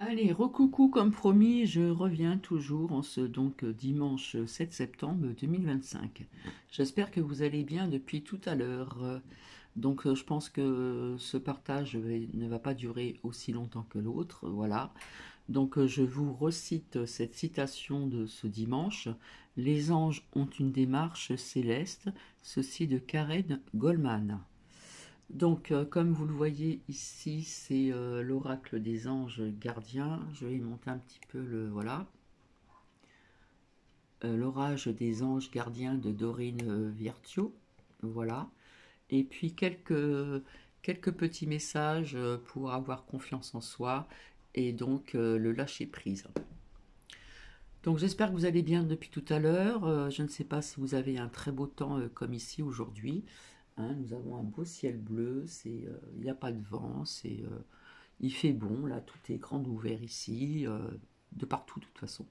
Allez, recoucou comme promis, je reviens toujours en ce dimanche 7 septembre 2025. J'espère que vous allez bien depuis tout à l'heure. Je pense que ce partage ne va pas durer aussi longtemps que l'autre. Voilà. Je vous recite cette citation de ce dimanche. Les anges ont une démarche céleste, ceci de Karen Goldman. Comme vous le voyez ici, c'est l'oracle des anges gardiens. Je vais monter un petit peu le... Voilà. L'orage des anges gardiens de Dorine Virtue. Voilà. Et puis quelques petits messages pour avoir confiance en soi et le lâcher prise. Donc j'espère que vous allez bien depuis tout à l'heure. Je ne sais pas si vous avez un très beau temps comme ici aujourd'hui. Hein, nous avons un beau ciel bleu, il n'y a pas de vent, il fait bon, là tout est grand ouvert ici, de partout de toute façon,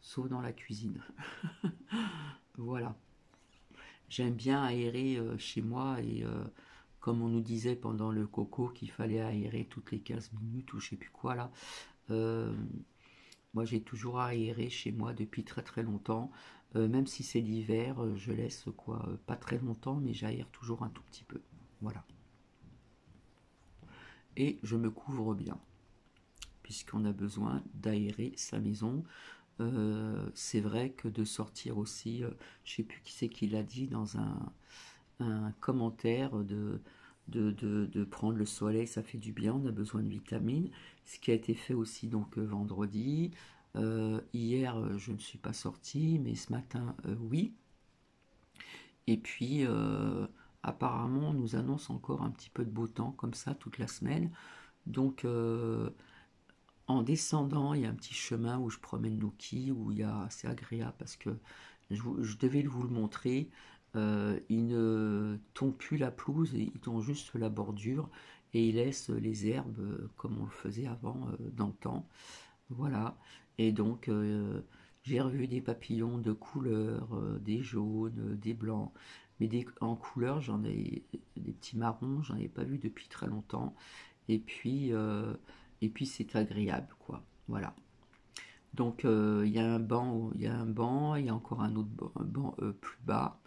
sauf dans la cuisine. Voilà, j'aime bien aérer chez moi et comme on nous disait pendant le coco qu'il fallait aérer toutes les 15 minutes ou je sais plus quoi là, euh, moi j'ai toujours aéré chez moi depuis très très longtemps. Même si c'est l'hiver, je laisse quoi, pas très longtemps, mais j'aère toujours un tout petit peu. Voilà. Et je me couvre bien, puisqu'on a besoin d'aérer sa maison. C'est vrai que de sortir aussi, je ne sais plus qui c'est qui l'a dit dans un commentaire, de prendre le soleil, ça fait du bien, on a besoin de vitamines. Ce qui a été fait aussi vendredi. Hier, je ne suis pas sortie, mais ce matin, oui. Et puis, apparemment, on nous annonce encore un petit peu de beau temps, comme ça, toute la semaine. Donc, en descendant, il y a un petit chemin où je promène Loki, c'est agréable parce que je devais vous le montrer. Il ne tond plus la pelouse, il tond juste la bordure et il laisse les herbes comme on le faisait avant dans le temps. Voilà. Et j'ai revu des papillons de couleurs, des jaunes, des blancs, mais en couleur, j'en ai des petits marrons, j'en ai pas vu depuis très longtemps. Et puis, euh, et puis c'est agréable, quoi. Voilà. Il y a un banc, il y a encore un autre banc plus bas.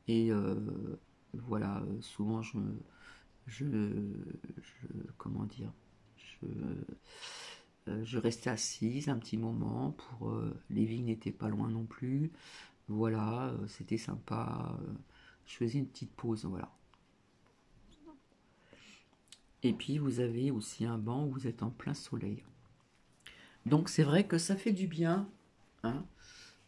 Et voilà, souvent comment dire, je, je restais assise un petit moment les vignes n'étaient pas loin non plus. Voilà, c'était sympa. Je faisais une petite pause, voilà. Et puis vous avez aussi un banc où vous êtes en plein soleil. Donc c'est vrai que ça fait du bien, hein.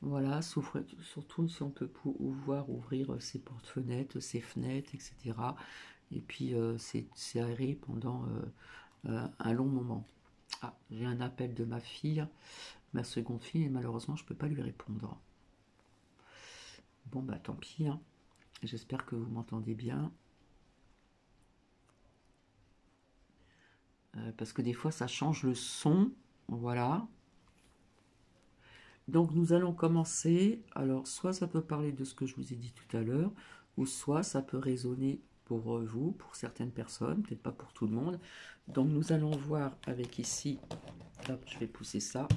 Voilà, surtout si on peut pouvoir ouvrir ses portes-fenêtres, ses fenêtres, etc. Et puis c'est aéré pendant un long moment. Ah, j'ai un appel de ma fille, ma seconde fille, et malheureusement je ne peux pas lui répondre. Bon bah tant pis, hein. J'espère que vous m'entendez bien. Parce que des fois ça change le son. Voilà. Donc nous allons commencer. Alors soit ça peut parler de ce que je vous ai dit tout à l'heure, ou soit ça peut résonner pour vous, pour certaines personnes, peut-être pas pour tout le monde. Donc nous allons voir avec ici, hop, je vais pousser ça.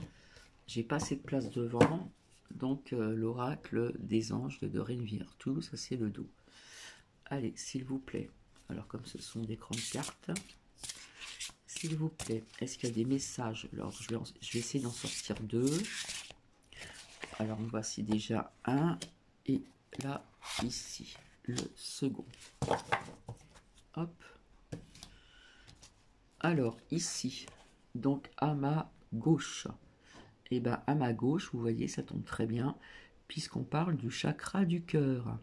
J'ai pas assez de place devant, donc l'oracle des anges de Dorine Virtue, ça c'est le dos. Allez, s'il vous plaît. Alors comme ce sont des grandes cartes, s'il vous plaît, est-ce qu'il y a des messages? Alors je vais essayer d'en sortir deux. Alors, voici déjà un. Et là, ici, le second. Hop. Alors, ici, donc à ma gauche. Et bien, à ma gauche, vous voyez, ça tombe très bien, puisqu'on parle du chakra du cœur.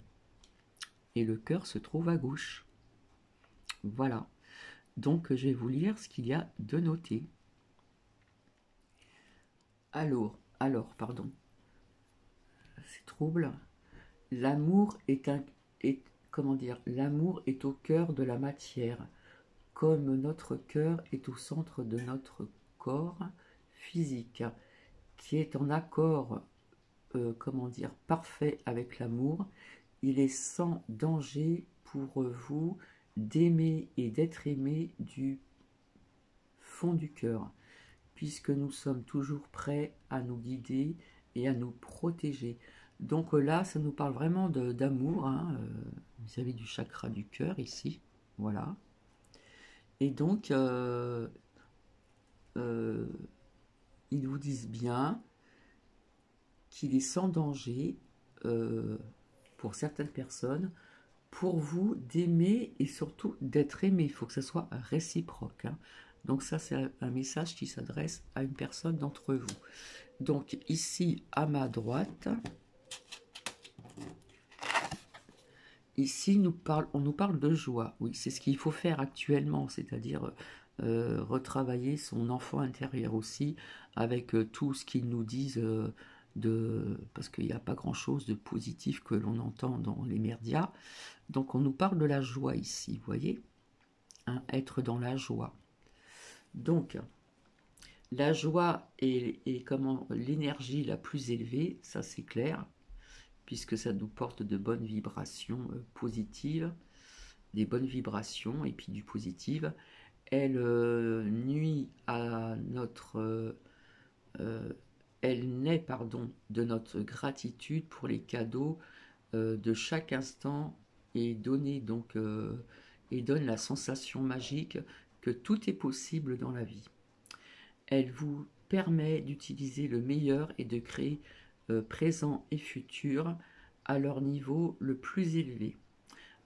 Et le cœur se trouve à gauche. Voilà. Donc, je vais vous lire ce qu'il y a de noté. Pardon. C'est trouble. L'amour comment dire, l'amour est au cœur de la matière, comme notre cœur est au centre de notre corps physique, qui est en accord, comment dire, parfait avec l'amour. Il est sans danger pour vous d'aimer et d'être aimé du fond du cœur. puisque nous sommes toujours prêts à nous guider et à nous protéger. Donc là, ça nous parle vraiment d'amour, hein, vis-à-vis du chakra du cœur ici, voilà. Et donc, ils vous disent bien qu'il est sans danger pour certaines personnes, pour vous d'aimer et surtout d'être aimé. Il faut que ça soit réciproque, hein. Donc ça, c'est un message qui s'adresse à une personne d'entre vous. Donc ici, à ma droite, ici, on nous parle de joie. Oui, c'est ce qu'il faut faire actuellement, c'est-à-dire retravailler son enfant intérieur aussi, avec tout ce qu'ils nous disent, parce qu'il n'y a pas grand-chose de positif que l'on entend dans les médias. Donc on nous parle de la joie ici, vous voyez, hein, être dans la joie. Donc, la joie est comment l'énergie la plus élevée, ça c'est clair, puisque ça nous porte de bonnes vibrations positives, des bonnes vibrations et puis du positif. Elle nuit à notre... elle naît, pardon, de notre gratitude pour les cadeaux de chaque instant et et donne la sensation magique que tout est possible dans la vie. Elle vous permet d'utiliser le meilleur et de créer présent et futur à leur niveau le plus élevé.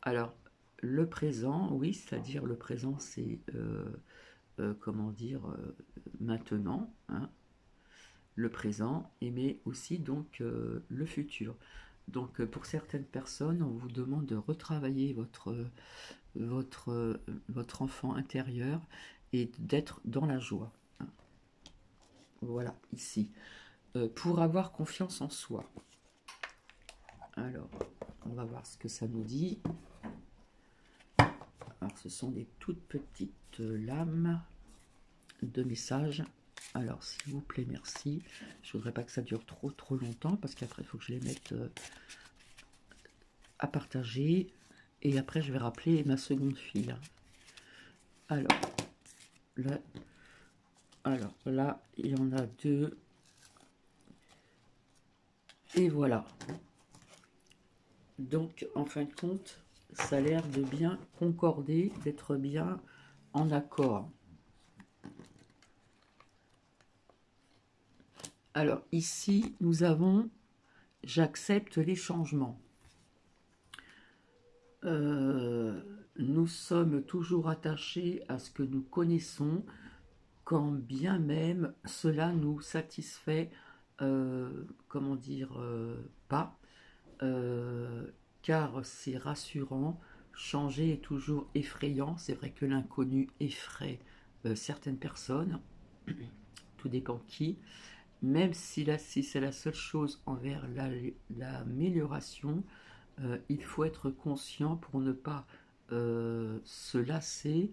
Alors, le présent, oui, c'est-à-dire le présent, c'est, comment dire, maintenant, hein, le présent, mais aussi donc le futur. Donc, pour certaines personnes, on vous demande de retravailler votre enfant intérieur et d'être dans la joie. Voilà, ici. Pour avoir confiance en soi. Alors, on va voir ce que ça nous dit. Alors, ce sont des toutes petites lames de messages. Alors, s'il vous plaît, merci. Je voudrais pas que ça dure trop longtemps, parce qu'après, il faut que je les mette à partager. Et après, je vais rappeler ma seconde fille. Alors, là, il y en a deux. Et voilà. Donc, en fin de compte, ça a l'air de bien concorder, d'être bien en accord. Alors, ici, nous avons « J'accepte les changements ». Nous sommes toujours attachés à ce que nous connaissons, quand bien même cela nous satisfait, comment dire, pas, car c'est rassurant. Changer est toujours effrayant. C'est vrai que l'inconnu effraie certaines personnes, tout dépend qui. Même si c'est la seule chose envers l'amélioration, il faut être conscient pour ne pas se lasser,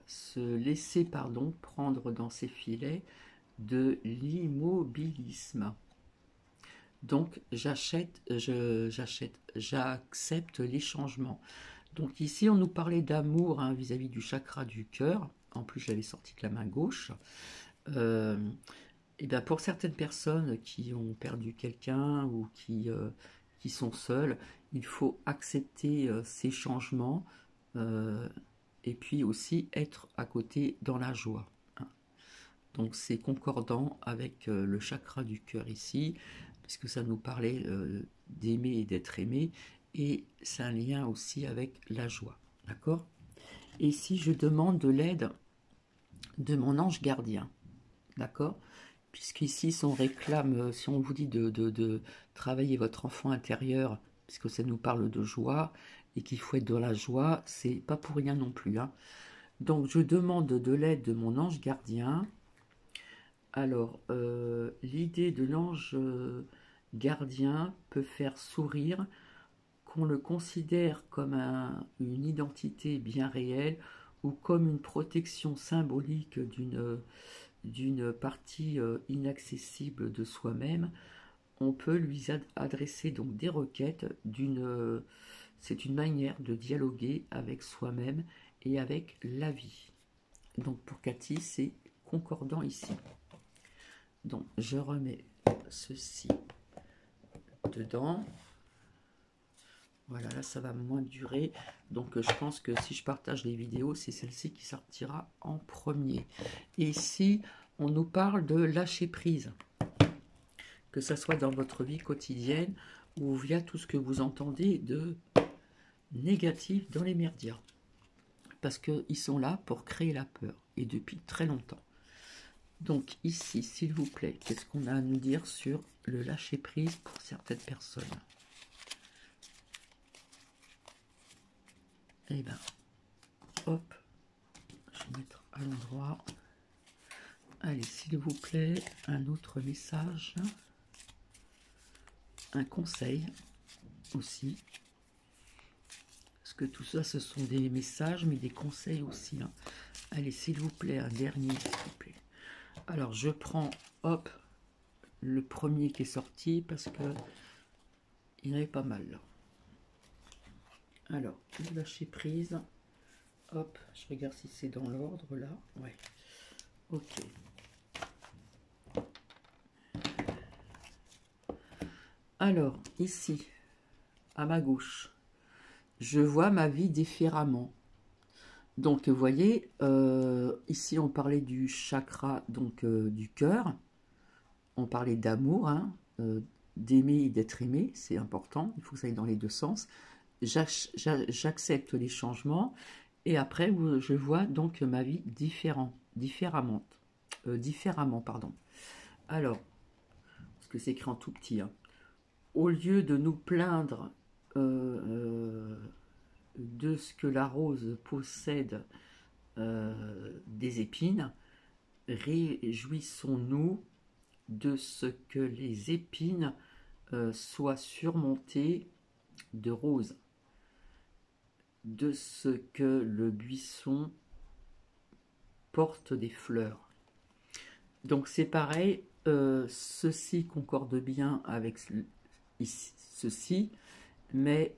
se laisser prendre dans ses filets de l'immobilisme. Donc j'accepte les changements. Donc ici on nous parlait d'amour, hein, vis-à-vis du chakra du cœur. En plus j'avais sorti que la main gauche. Et bien pour certaines personnes qui ont perdu quelqu'un ou qui sont seules, il faut accepter ces changements et puis aussi être à côté dans la joie. Donc c'est concordant avec le chakra du cœur ici, puisque ça nous parlait d'aimer et d'être aimé, et c'est un lien aussi avec la joie. D'accord? Et si je demande de l'aide de mon ange gardien, d'accord? Puisqu'ici, si on réclame, si on vous dit de travailler votre enfant intérieur, puisque ça nous parle de joie, et qu'il faut être dans la joie, c'est pas pour rien non plus, hein. Donc je demande de l'aide de mon ange gardien. Alors, l'idée de l'ange gardien peut faire sourire, qu'on le considère comme une identité bien réelle ou comme une protection symbolique d'une partie inaccessible de soi-même. On peut lui adresser donc des requêtes. C'est une manière de dialoguer avec soi-même et avec la vie. Donc pour Cathy, c'est concordant ici. Donc je remets ceci dedans. Voilà, là ça va moins durer. Donc je pense que si je partage les vidéos, c'est celle-ci qui sortira en premier. Et ici, on nous parle de lâcher prise. Que ça soit dans votre vie quotidienne ou via tout ce que vous entendez de négatif dans les médias. Parce qu'ils sont là pour créer la peur. Et depuis très longtemps. Donc ici, s'il vous plaît, qu'est-ce qu'on a à nous dire sur le lâcher prise pour certaines personnes? Eh bien, hop, je vais mettre à l'endroit. Allez, s'il vous plaît, un autre message. Un conseil aussi. Parce que tout ça, ce sont des messages, mais des conseils aussi. Hein. Allez, s'il vous plaît, un dernier, s'il vous plaît. Alors, je prends, hop, le premier qui est sorti, parce que il y en avait pas mal, là. Alors, le lâcher prise. Hop, je regarde si c'est dans l'ordre, là. Ouais. Ok. Alors, ici, à ma gauche, je vois ma vie différemment. Donc, vous voyez, ici, on parlait du chakra, donc du cœur. On parlait d'amour, hein, d'aimer et d'être aimé, c'est important. Il faut que ça aille dans les deux sens. J'accepte les changements. Et après, je vois donc ma vie différemment. Pardon. Alors, parce que c'est écrit en tout petit, hein. Au lieu de nous plaindre de ce que la rose possède des épines, réjouissons-nous de ce que les épines soient surmontées de roses, de ce que le buisson porte des fleurs. Donc c'est pareil, ceci concorde bien avec ceci, mais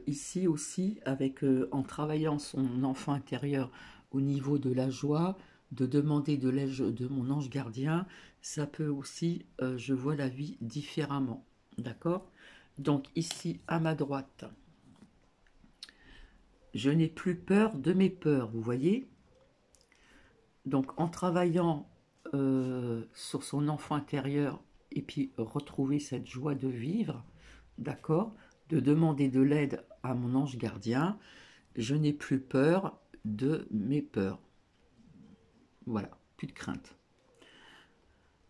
ici aussi, avec en travaillant son enfant intérieur au niveau de la joie, de demander de l'aide de mon ange gardien, ça peut aussi, je vois la vie différemment, d'accord? Donc ici, à ma droite, je n'ai plus peur de mes peurs, vous voyez? Donc en travaillant sur son enfant intérieur et puis retrouver cette joie de vivre, d'accord, de demander de l'aide à mon ange gardien, je n'ai plus peur de mes peurs. Voilà, plus de crainte.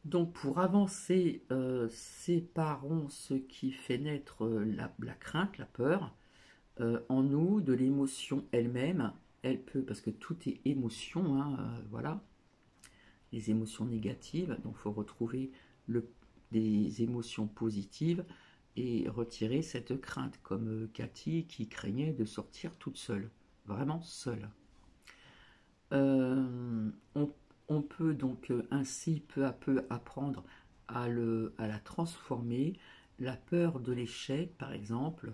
Donc pour avancer, séparons ce qui fait naître la crainte, la peur, en nous, de l'émotion elle-même. Elle peut, parce que tout est émotion, hein, voilà, les émotions négatives, donc il faut retrouver des émotions positives et retirer cette crainte, comme Cathy qui craignait de sortir toute seule, vraiment seule. On peut donc ainsi peu à peu apprendre à la transformer. La peur de l'échec, par exemple,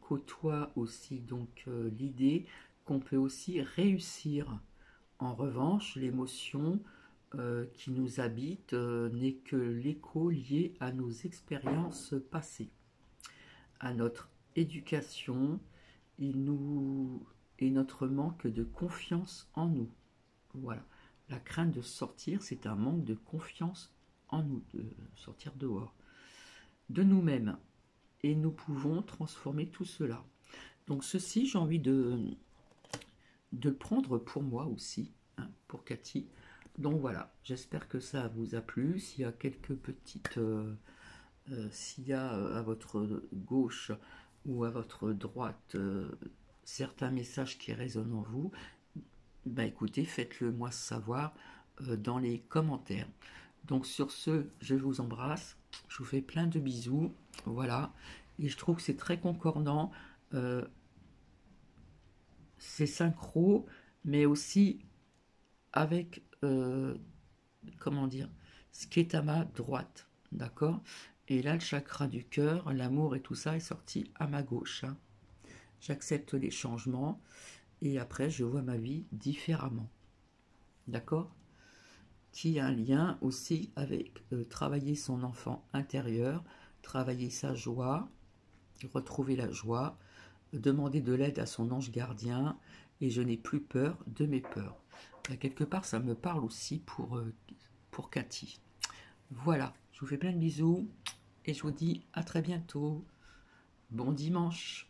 côtoie aussi donc l'idée qu'on peut aussi réussir. En revanche, l'émotion qui nous habite n'est que l'écho lié à nos expériences passées, à notre éducation et notre manque de confiance en nous. Voilà. La crainte de sortir, c'est un manque de confiance en nous, de sortir dehors, de nous-mêmes. Et nous pouvons transformer tout cela. Donc ceci, j'ai envie de le prendre pour moi aussi, hein, pour Cathy. Donc voilà, j'espère que ça vous a plu. S'il y a quelques petites... s'il y a à votre gauche ou à votre droite certains messages qui résonnent en vous, bah écoutez, faites-le moi savoir dans les commentaires. Donc sur ce, je vous embrasse, je vous fais plein de bisous, voilà, et je trouve que c'est très concordant, c'est synchro, mais aussi avec, comment dire, ce qui est à ma droite, d'accord? Et là, le chakra du cœur, l'amour et tout ça est sorti à ma gauche, hein. J'accepte les changements. et après je vois ma vie différemment. D'accord? Qui a un lien aussi avec travailler son enfant intérieur, travailler sa joie, retrouver la joie, demander de l'aide à son ange gardien, et je n'ai plus peur de mes peurs. Quelque part, ça me parle aussi pour Cathy. Voilà, je vous fais plein de bisous, et je vous dis à très bientôt. Bon dimanche.